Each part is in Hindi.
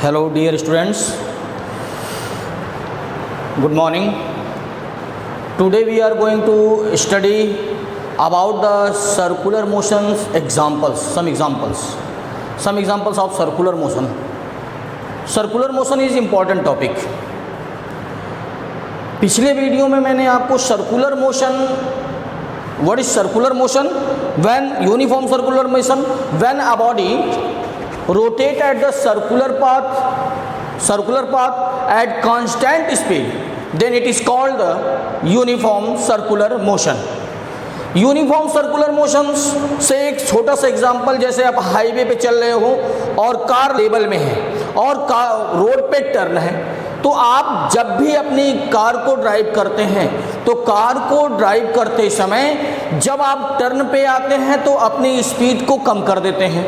Hello dear students, good morning. Today we are going to study about the circular motions examples, some examples of circular motion. Circular motion is important topic. पिछले वीडियो में मैंने आपको circular motion, what is circular motion, when uniform circular motion, when a body rotate at the circular path at constant speed, then it is called the uniform circular motion. Uniform circular motions से एक छोटा सा एग्जांपल, जैसे आप हाईवे पे चल रहे हो और कार लेवल में है और रोड पे टर्न है, तो आप जब भी अपनी कार को ड्राइव करते हैं तो कार को ड्राइव करते समय जब आप टर्न पे आते हैं तो अपनी स्पीड को कम कर देते हैं,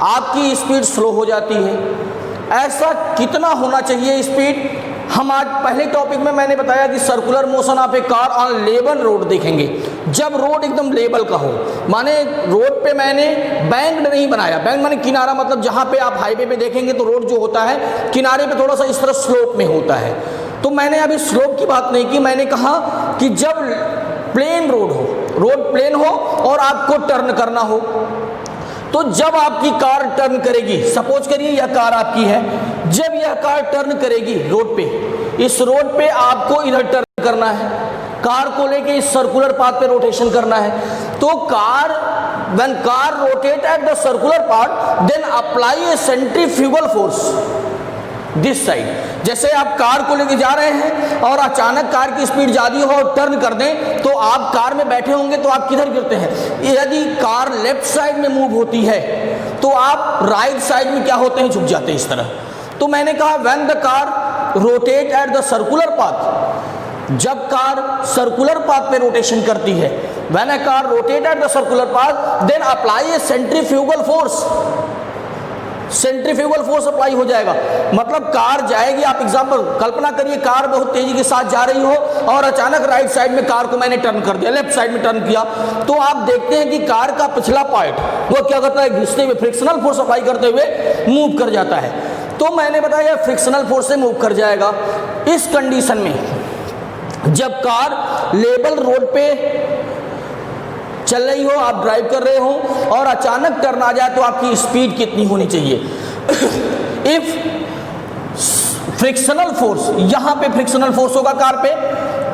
आपकी स्पीड स्लो हो जाती है। ऐसा कितना होना चाहिए स्पीड? हम आज पहले टॉपिक में मैंने बताया कि सर्कुलर मोशन आप एक कार ऑन लेवल रोड देखेंगे, जब रोड एकदम लेवल का हो, माने रोड पे मैंने बैंक्ड नहीं बनाया। बैंक माने किनारा, मतलब जहाँ पे आप हाईवे पे देखेंगे तो रोड जो होता है किनारे पे थोड़ा सा इस तरह स्लोप में होता है। तो मैंने अभी स्लोप की बात नहीं की, मैंने कहा कि जब प्लेन रोड हो, रोड प्लेन हो और आपको टर्न करना हो, तो जब आपकी कार टर्न करेगी, सपोज करिए यह कार आपकी है, जब यह कार टर्न करेगी रोड पे, इस रोड पे आपको इधर टर्न करना है, कार को लेके इस सर्कुलर पाथ पे रोटेशन करना है। तो car when car rotate at the circular path then apply a centrifugal force this side. जैसे आप कार को लेके जा रहे हैं और अचानक कार की स्पीड ज़्यादा हो और टर्न कर दें, तो आप कार में बैठे होंगे तो आप किधर गिरते हैं? यदि कार लेफ्ट साइड में मूव होती है तो आप राइट साइड में क्या होते हैं? झुक जाते हैं इस तरह। तो मैंने कहा when the car rotate at the circular path, जब कार सर्कुलर पाथ पे रोटेशन करती है, when a car rotate at the circular path then apply a centrifugal force. Centrifugal force apply हो जाएगा, मतलब कार जाएगी। आप एग्जांपल कल्पना करिए, कार बहुत तेजी के साथ जा रही हो और अचानक राइट साइड में कार को मैंने टर्न कर दिया, लेफ्ट साइड में टर्न किया, तो आप देखते हैं कि कार का पिछला पार्ट वो क्या करता है? घिसते हुए, फ्रिक्शनल फोर्स अप्लाई करते हुए मूव कर जाता है। तो मैंने बताया फ्रिक्शनल फोर्स से मूव कर जाएगा। इस कंडीशन में जब कार लेवल रोड पे चल रही हो, आप ड्राइव कर रहे हो और अचानक टर्न आ जाए, तो आपकी स्पीड कितनी होनी चाहिए? इफ फ्रिक्शनल फोर्स, यहां पे फ्रिक्शनल फोर्स होगा कार पे,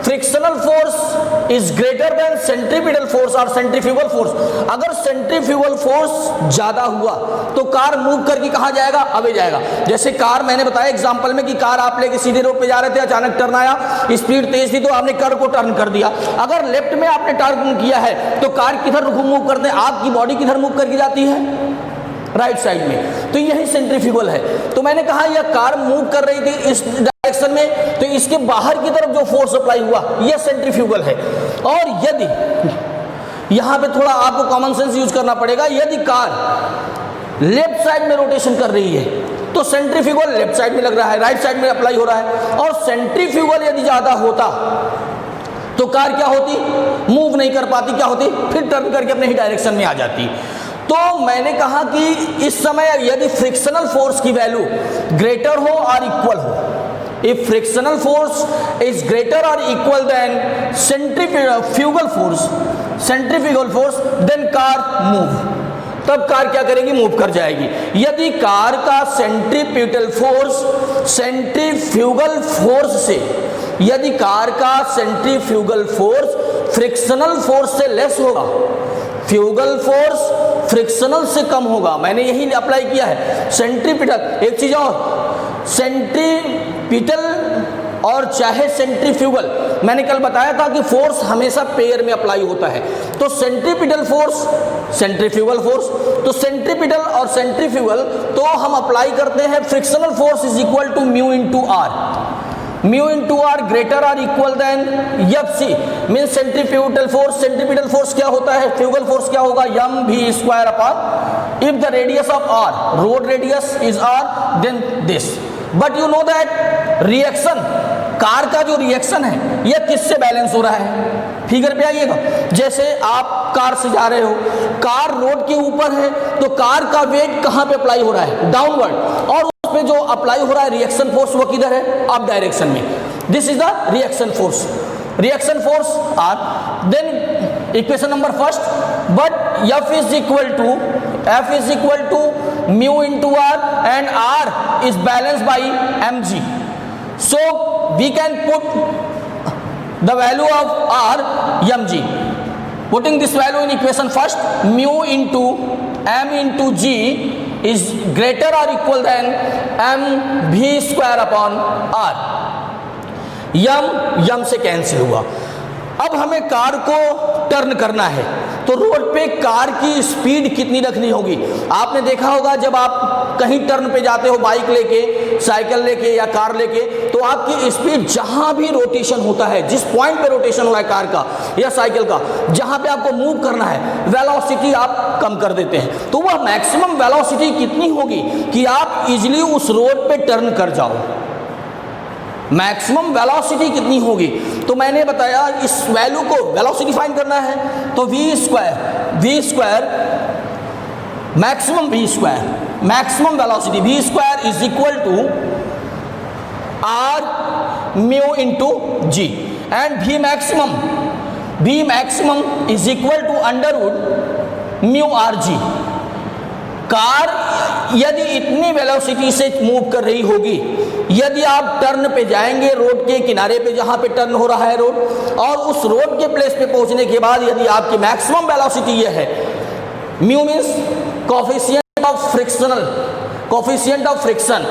frictional force is greater than centripetal force और सेंट्रीफ्यूगल फोर्स। अगर सेंट्रीफ्यूगल फोर्स ज्यादा हुआ तो कार मूव करके कहां जाएगा? अबे जाएगा। जैसे कार, मैंने बताया एग्जांपल में कि कार आप लेके सीधे रोड पे जा रहे थे, अचानक टर्न आया, स्पीड तेज थी तो आपने कार को टर्न कर दिया। अगर लेफ्ट में आपने टर्न किया है तो कार किधर मूव करते हैं? आपकी बॉडी किधर मूव करके जाती है? राइट साइड में। तो यही सेंट्रीफ्यूगल है। तो मैंने कहा यह कार मूव कर रही थी इस डायरेक्शन में, तो इसके बाहर की तरफ जो फोर्स अप्लाई हुआ यह सेंट्रीफ्यूगल है। और यदि यहां पे थोड़ा आपको कॉमन सेंस यूज करना पड़ेगा, यदि कार लेफ्ट साइड में रोटेशन कर रही है तो सेंट्रीफ्यूगल लेफ्ट साइड में लग रहा है, राइट साइड में अप्लाई हो रहा है। और सेंट्रीफ्यूगल यदि ज्यादा होता तो कार क्या होती? मूव नहीं कर पाती, क्या होती? फिर टर्न करके अपने ही डायरेक्शन में आ जाती। तो मैंने कहा कि इस समय यदि फ्रिक्शनल फोर्स की वैल्यू ग्रेटर हो और इक्वल हो, if frictional force is greater और equal than centrifugal force then car move, तब कार क्या करेगी? मूव कर जाएगी। यदि कार का सेंट्रीपिटल फोर्स सेंट्रीफ्यूगल फोर्स से, यदि कार का सेंट्रीफ्यूगल फोर्स फ्रिक्शनल फोर्स से लेस होगा, फ्यूगल फोर्स फ्रिक्शनल से कम होगा, मैंने यही अप्लाई किया है। सेंट्रीपिटल, एक चीज और, सेंट्रीपिटल और चाहे सेंट्रीफ्यूगल, मैंने कल बताया था कि फोर्स हमेशा पेयर में अप्लाई होता है। तो सेंट्रीपिटल फोर्स, सेंट्रीफ्यूगल फोर्स, तो सेंट्रीपिटल और सेंट्रीफ्यूगल तो हम अप्लाई करते हैं, frictional force is equal to mu into R. Mu into R greater और equal than F C mean centrifugal force. Centripetal force क्या होता है? फ्यूगल फोर्स क्या होगा? M V square upon, if the radius of R, road radius is R, then this. But you know that reaction, car का जो रिएक्शन है यह किससे बैलेंस हो रहा है? फिगर पे आइएगा। जैसे आप कार से जा रहे हो, कार रोड के ऊपर है तो कार का वेट कहां पे अप्लाई हो रहा है? डाउनवर्ड। और पे जो अप्लाई हो रहा है रिएक्शन फोर्स वो किधर है, अप डायरेक्शन में। This is the reaction force. Reaction force R, then equation number first, but F is equal to mu into R and R is balance by mg, so we can put the value of r mg. Putting this value in equation first, mu into m into g is greater or equal than mv square upon r. यम से कैंसिल हुआ। अब हमें कार को टर्न करना है, तो रोड पे कार की स्पीड कितनी रखनी होगी। आपने देखा होगा जब आप कहीं टर्न पे जाते हो बाइक लेके, साइकिल लेके या कार लेके, तो आपकी स्पीड जहां भी रोटेशन होता है, जिस पॉइंट पे रोटेशन हो रहा है कार का या साइकिल का, जहां पे आपको मूव करना है, वेलोसिटी आप कम कर देते हैं। तो वह मैक्सिमम वेलोसिटी कितनी होगी कि आप इजिली उस रोड पे टर्न कर जाओ। मैक्सिमम वेलोसिटी कितनी होगी, तो मैंने बताया इस वैल्यू को वेलोसिटी फाइंड करना है, तो v square maximum velocity v square is equal to r mu into g and v maximum is equal to under root mu R G. Car यदि इतनी वेलोसिटी से मूव कर रही होगी, यदि आप टर्न पे जाएंगे रोड के किनारे पे जहां पे टर्न हो रहा है रोड, और उस रोड के प्लेस पे पहुंचने के बाद यदि आपकी मैक्सिमम वेलोसिटी ये है, mu means coefficient of friction,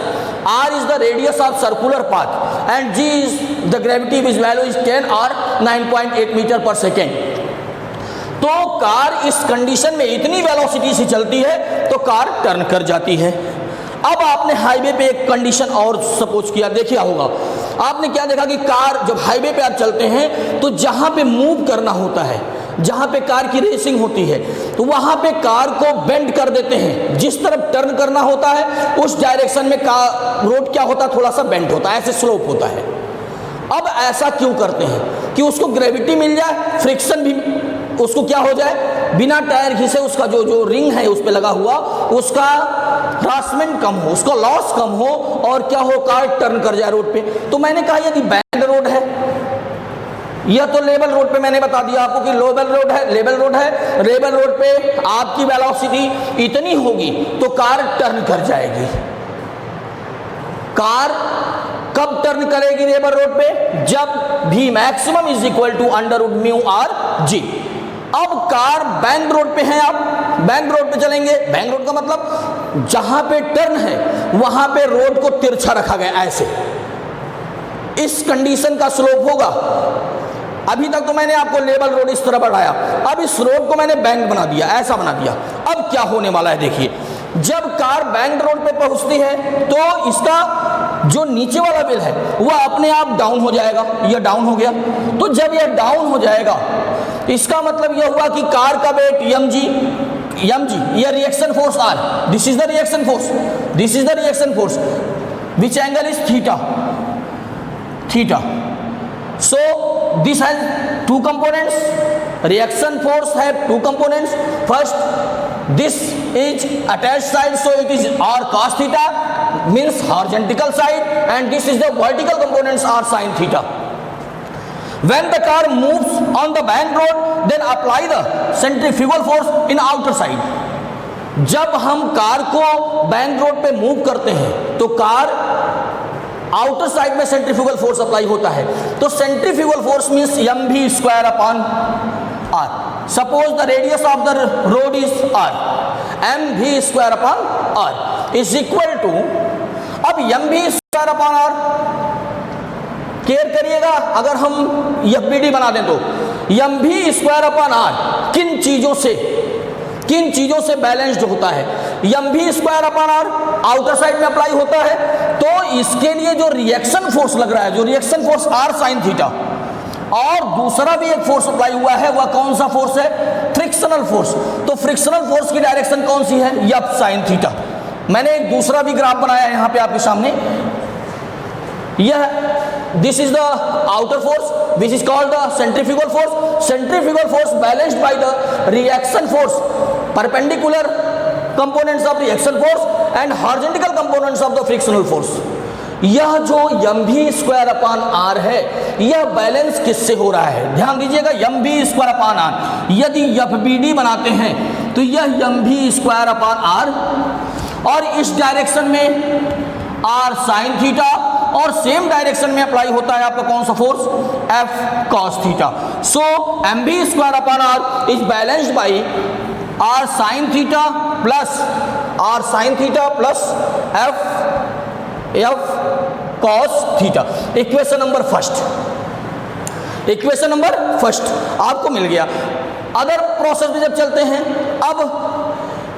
r is the radius of circular path and g is the gravity which value is 10 or 9.8 metre पर सेकेंड। तो कार इस कंडीशन में इतनी वेलोसिटी से चलती है तो कार टर्न कर जाती है। अब आपने हाईवे पे एक कंडीशन और सपोज किया, देखिए होगा आपने क्या देखा कि कार जब हाईवे पे आप चलते हैं तो जहां पे मूव करना होता है, जहां पे कार की रेसिंग होती है, तो वहां पे कार को बेंड कर देते हैं। जिस तरफ टर्न करना होता है उस डायरेक्शन में कार रोड क्या होता है, थोड़ा सा बेंड होता है, ऐसे स्लोप होता है। अब ऐसा क्यों करते हैं कि उसको ग्रेविटी मिल जाए, फ्रिक्शन भी उसको क्या हो जाए, बिना टायर घिसे उसका जो रिंग है उस पे लगा हुआ उसका हरासमेंट कम हो, उसका लॉस कम हो, और क्या हो, कार टर्न कर जाए रोड पे। तो मैंने कहा यदि बैंड रोड है, यह तो लेवल रोड पे मैंने बता दिया आपको कि लेवल रोड पे आपकी वेलोसिटी इतनी होगी तो कार टर्न कर जाएगी। कार कब टर्न करेगी लेवल रोड पे, जब v maximum is equal to under root mu R G. अब कार बैंक रोड पे है, आप बैंक रोड पे चलेंगे, बैंक रोड का मतलब जहां पे टर्न है वहां पे रोड को तिरछा रखा गया, ऐसे इस कंडीशन का स्लोप होगा। अभी तक तो मैंने आपको लेवल रोड इस तरह बढ़ाया, अब इस रोड को मैंने बैंक बना दिया, ऐसा बना दिया। अब क्या होने वाला है देखिए, जब कार बैंक रोड पे पहुंचती है तो इसका जो नीचे वाला व्हील है वह अपने आप डाउन हो जाएगा, यह डाउन हो गया। तो जब यह डाउन हो जाएगा इसका मतलब यह हुआ कि कार का वेट mg, यह reaction force r, this is the reaction force which angle is theta. So this has two components. Reaction force have two components. First, this is attached side, so it is r cos theta, means horizontal side, and this is the vertical components r sin theta. When the car moves on the bank road, then apply the centrifugal force in outer side. जब हम कार को बैंक रोड पे मूव करते हैं तो कार आउटर साइड में सेंट्रीफ्यूगल फोर्स अप्लाई होता है। तो centrifugal force means mv square upon r। Suppose the radius of the road is r, mv square upon r is equal to, अब mv square upon r care करिएगा, अगर हम fbd बना दें तो mv स्क्वायर अपॉन r किन चीजों से बैलेंस्ड होता है, mv square upon r outer side में अप्लाई होता है, तो इसके लिए जो रिएक्शन फोर्स लग रहा है, जो reaction force r sine theta, और दूसरा भी एक फोर्स अप्लाई हुआ है, वह कौन सा फोर्स है, फ्रिक्शनल फोर्स। तो फ्रिक्शनल फोर्स की डायरेक्शन कौन सी है, f साइन थीटा। मैंने एक दूसरा भी ग्राफ बनाया है यहाँ पे आपके सामने, यह this is the outer force which is called the centrifugal force. Centrifugal force balanced by the reaction force perpendicular components of reaction force and horizontal components of the frictional force. यह जो mv स्क्वायर अपान आर है, यह बैलेंस किससे हो रहा है? ध्यान दीजिएगा, mv स्क्वायर अपान आर, यदि fbd बनाते हैं तो यह mv स्क्वायर अपान आर, और इस डायरेक्शन में r साइन थीटा, और सेम डायरेक्शन में अप्लाई होता है आपका कौन सा force? f cos theta. So mv square upon R is balanced by r sine theta plus f cos theta. Equation number first आपको मिल गया। अदर प्रोसेस में जब चलते हैं, अब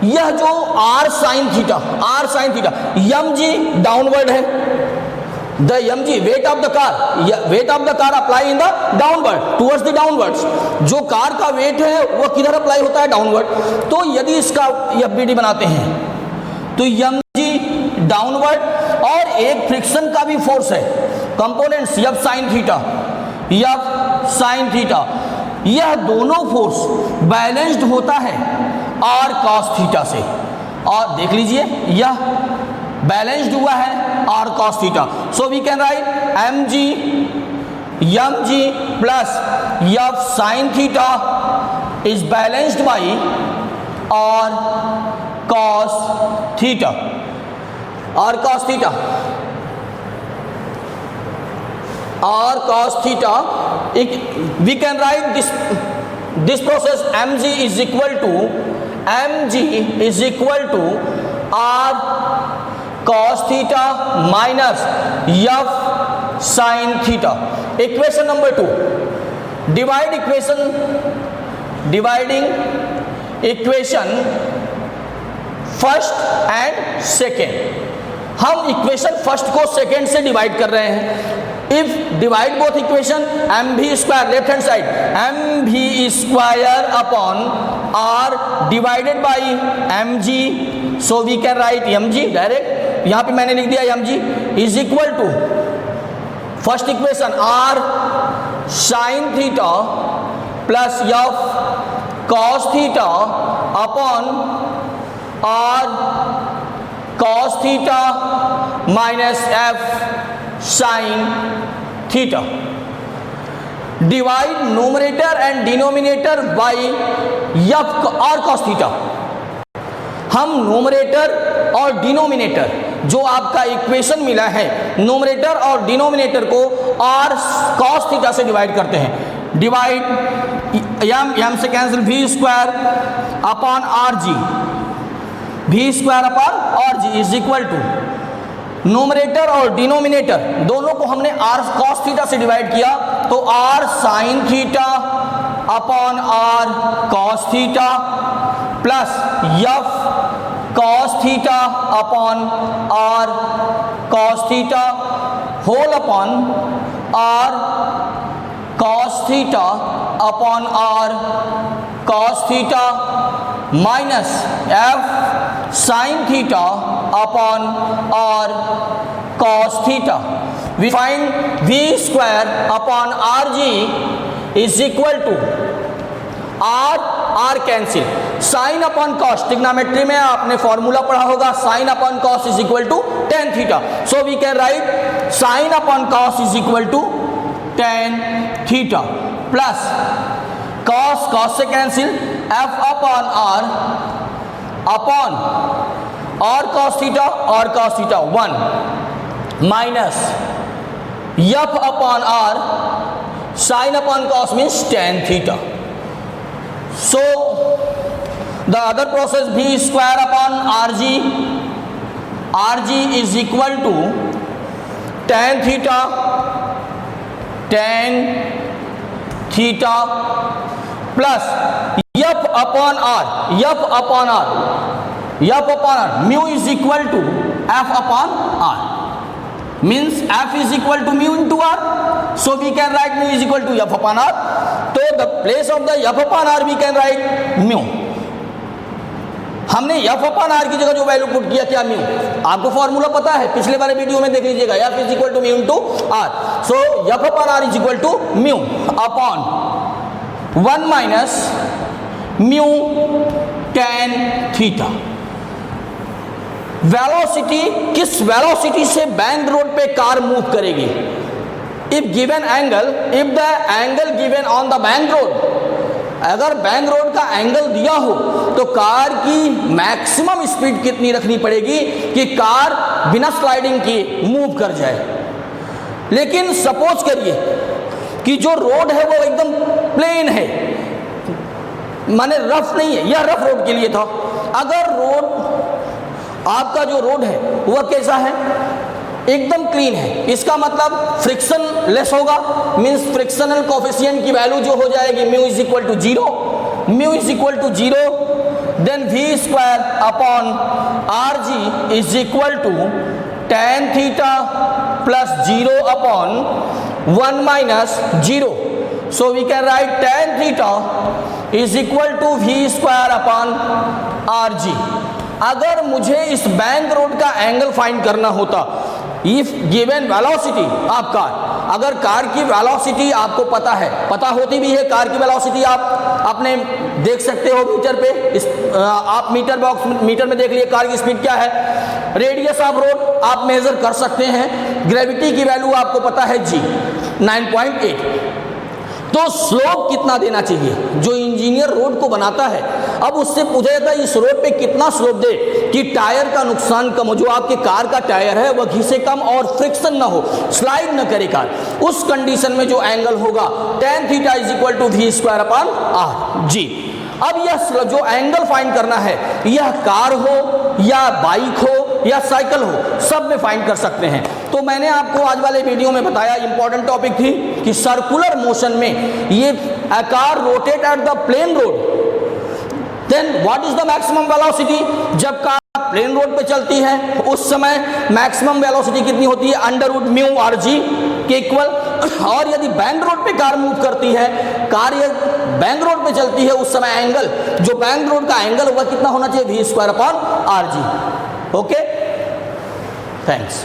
यह जो r sine theta mg downward है, the mg weight of the car apply in the downward towards the downwards. जो कार का वेट है वह किधर अप्लाई होता है? डाउनवर्ड। तो यदि इसका fbd बनाते हैं तो mg डाउनवर्ड, और एक फ्रिक्शन का भी फोर्स है, कंपोनेंट्स f साइन थीटा, यह दोनों फोर्स बैलेंस्ड होता है r cos थीटा से। और देख लीजिए यह बैलेंस्ड हुआ है r cos theta. So we can write mg plus f sine theta is balanced by r cos theta. r cos theta, we can write this process mg is equal to r cos theta minus f sin theta। Equation number 2, dividing equation first and second. हम इक्वेशन फर्स्ट को सेकेंड से डिवाइड कर रहे हैं। If divide both equation, mv square left hand side mv square upon r divided by mg, so we can write mg direct, यहां पे मैंने लिख दिया mg is equal to first equation r sine theta plus f cos theta upon r cos theta minus f sin theta. Divide numerator and denominator by f r cos theta. हम नोमरेटर और डिनोमिनेटर जो आपका इक्वेशन मिला है, नोमरेटर और डिनोमिनेटर को r cos थीटा से डिवाइड करते हैं। डिवाइड m से cancel v square upon rg, v square upon rg is equal to numerator और डिनोमिनेटर दोनों को हमने r cos थीटा से डिवाइड किया तो r sine theta upon r cos theta plus f cos theta upon r cos theta whole upon r cos theta upon r cos theta minus f sin theta upon r cos theta. We find v square upon rg is equal to r cancel, sine upon cos, trigonometry में आपने फॉर्मूला पढ़ा होगा, sine upon cos is equal to tan theta. So we can write sine upon cos is equal to tan theta plus cos से cancel f upon r upon r cos theta 1 minus f upon r sine upon cos means tan theta. So the other process v square upon rg is equal to tan theta plus f upon r mu is equal to f upon r, means f is equal to mu into r, so we can write mu is equal to f upon r. तो the place of the f upon r we can write mu। हमने f upon r की जगह जो वैल्यू पुट किया क्या mu, आपको फॉर्मूला पता है, पिछले वाले वीडियो में देख लीजिएगा, f is equal to mu into r, so f upon r is equal to mu upon 1 minus mu tan theta। Velocity, किस वेलोसिटी से बैंक रोड पे कार मूव करेगी। If given angle, if the angle given on the bank road, अगर बैंक रोड का एंगल दिया हो तो कार की मैक्सिमम स्पीड कितनी रखनी पड़ेगी कि कार बिना स्लाइडिंग किए मूव कर जाए। लेकिन सपोज करिए कि जो रोड है वो एकदम प्लेन है, माने रफ नहीं है, यह रफ रोड के लिए था। अगर रोड, आपका जो रोड है वह कैसा है, एकदम क्लीन है, इसका मतलब फ्रिक्शन लेस होगा, मींस फ्रिक्शनल कोफिशिएंट की वैल्यू जो हो जाएगी mu is equal to zero, mu is equal to zero, then V square upon R G is equal to tan theta plus zero upon 1 minus zero. So we can write tan theta is equal to V square upon R G. अगर मुझे इस बैंक रोड का एंगल फाइंड करना होता, if given velocity of car, अगर कार की वेलोसिटी आपको पता है, पता होती भी है कार की वेलोसिटी, आप अपने देख सकते हो मीटर पे, आप मीटर बॉक्स, मीटर में देख लिए कार की स्पीड क्या है, रेडियस ऑफ रोड आप मेजर कर सकते हैं, ग्रेविटी की वैल्यू आपको पता है जी 9.8। तो स्लोप कितना देना चाहिए, जो इंजीनियर रोड को बनाता है, अब उससे पूछा जाता है इस रोड पे कितना स्लोप दे कि टायर का नुकसान कम हो, जो आपके कार का टायर है वह घिसे कम और फ्रिक्शन ना हो, स्लाइड ना करे कार, उस कंडीशन में जो एंगल होगा tan theta is equal to V square upon R G. अब यह जो एंगल फाइंड करना है, यह कार हो या बाइक हो या साइकिल हो, सब में फाइंड कर सकते हैं। तो मैंने आपको आज वाले वीडियो में बताया, इंपॉर्टेंट टॉपिक थी कि सर्कुलर मोशन में ये car rotate at the plain road, then what is the maximum velocity. जब कार प्लेन रोड पे चलती है उस समय मैक्सिमम वेलोसिटी कितनी होती है, under root mu R G के इक्वल। और यदि बैंक रोड पे कार मूव करती है, कार ये बैंक रोड पे चलती है, उस समय एंगल, जो बैंक रोड का एंगल होगा कितना होना चाहिए, V square upon R G. Okay, thanks.